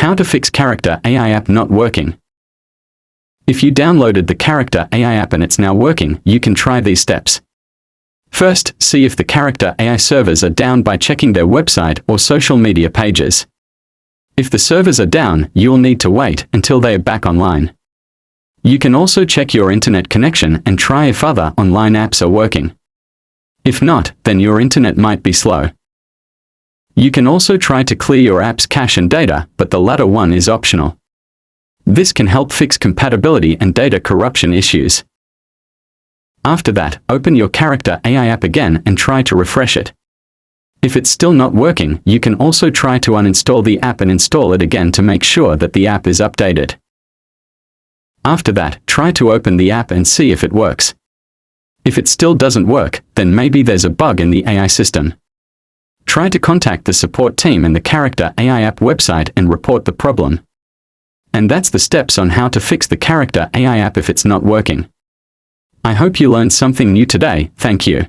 How to fix Character AI app not working. If you downloaded the Character AI app and it's now working, you can try these steps. First, see if the Character AI servers are down by checking their website or social media pages. If the servers are down, you'll need to wait until they are back online. You can also check your internet connection and try if other online apps are working. If not, then your internet might be slow. You can also try to clear your app's cache and data, but the latter one is optional. This can help fix compatibility and data corruption issues. After that, open your Character AI app again and try to refresh it. If it's still not working, you can also try to uninstall the app and install it again to make sure that the app is updated. After that, try to open the app and see if it works. If it still doesn't work, then maybe there's a bug in the AI system. Try to contact the support team in the Character AI app website and report the problem. And that's the steps on how to fix the Character AI app if it's not working. I hope you learned something new today. Thank you.